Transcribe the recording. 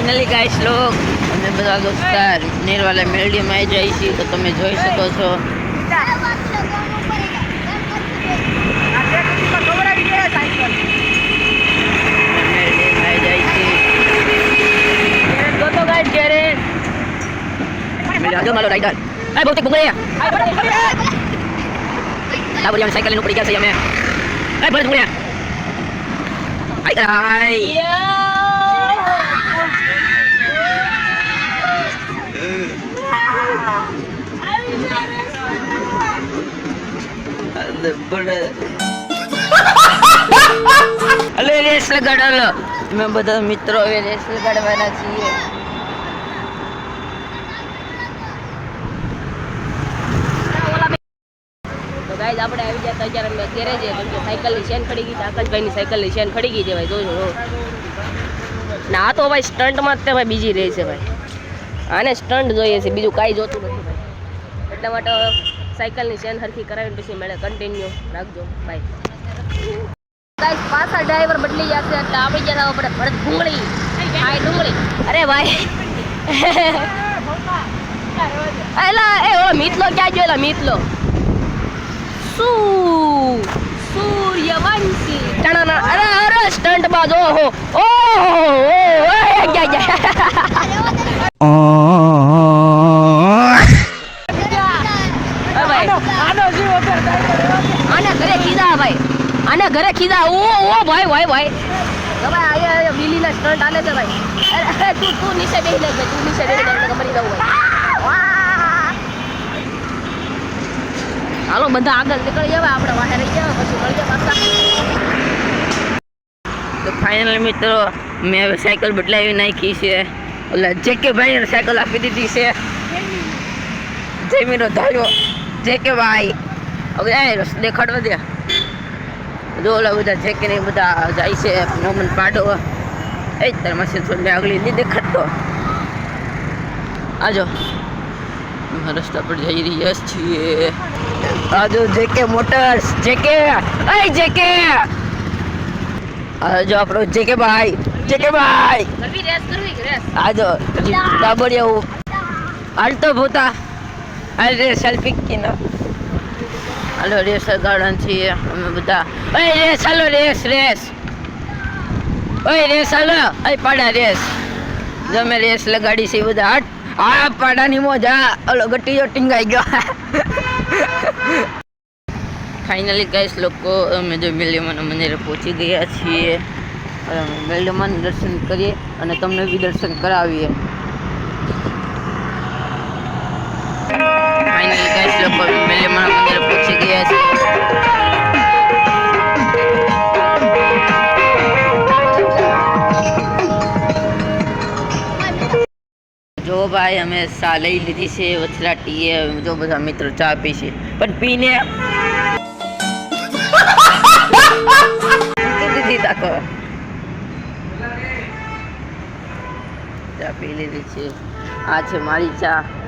finally guys log અમે બધા દોસ્તાર નેરવાલા મેલડીમાં આવી જાય છીએ તો તમે જોઈ શકો છો સાયકલ નું પડી ગયા છે અમે અલે રેસ લગાડો મેં બધા મિત્રો હવે રેસ લગાડવાના છીએ તો ગાઈસ આપણે આવી ગયા અત્યારે અમે ગેરેજે કેમ કે સાયકલની ચેન ખડી ગઈ છે આકાશભાઈની સાયકલની ચેન ખડી ગઈ છે ભાઈ જોજો ના આ તો ભાઈ સ્ટન્ટમાં જ તે ભાઈ બીજી રહી છે ભાઈ આને સ્ટન્ટ જોઈએ છે બીજું કાંઈ જોતું નથી ભાઈ એટલા માટે સાયકલની ચેન હરખી કરાવીને પછી મેળે કન્ટિન્યુ રાખજો ભાઈ ગાઈસ પાછા ડ્રાઈવર બદલી જશે એટલે આપણે ગયા આપણે ભરત ભૂંગળી હાય ડુંગળી અરે ભાઈ એલા એ ઓ મિતલો ક્યાં ગયો એલા મિતલો સૂર્યવંશી ટણા અરે અરે સ્ટન્ટ બાજ ઓહો ઓહો ગયા આને ઘરે ખીધા ઓ ભાઈ ભાઈ ભાઈ ભાઈ આ વિલીના સ્ટન્ટ આલે છે ભાઈ અરે તું નીચે બેહી લે ભાઈ તું નીચે બેહી લે એટલે મરી જાવ ભાઈ હાલો બધા આગળ નીકળી જાવ આપણે વાહે રહી જાવ પછી મળીએ પાછા તો ફાઇનલ મિત્રો મેં હવે સાયકલ બદલાવી નાખી છે ઓલા જેકે ભાઈને સાયકલ આપી દીધી છે જયમીનો ધાર્યો જેકે ભાઈ હવે દેખાડવા દે જો ઓલા બધા જેકે ને બધા જાય છે નોમન પાડો એ તાર મશીન છોડ મેં આગળ નહીં દેખાડતો આજો રસ્તા પર જઈ રહ્યા છીએ આજો જેકે મોટર્સ જેકે જેકે આજો આપણો જેકે ભાઈ કરવી રેસ આજો દાબડિયા હાલતો ભૂતા હાલ રે સેલ્ફી કીનો હાલો રેસ ગાર્ડન છીએ અમે બધા ઓય રેસ હાલો રેસ ઓય રેસ હાલો ઓય પાડા રેસ જો મેં રેસ લગાડી છે બધા હટ આ પાડાની મોજા ઓલો ગટીયો ટીંગાઈ ગયો ફાઇનલી ગાઈસ લોકો અમે જો મેલડીમાના મંદિરે પહોંચી ગયા છીએ અમે મેલડીમાના દર્શન કરીએ અને તમને બી દર્શન કરાવીએ ફાઇનલી ગાઈસ લોકો મેલડીમાના મંદિરે પહોંચી ગયા છીએ જો ભાઈ અમે ચા લઈ લીધી છે વછરાટીએ જો બધા મિત્રો ચા પી છે પણ પીને ચા પી લીધી છે આ છે મારી ચા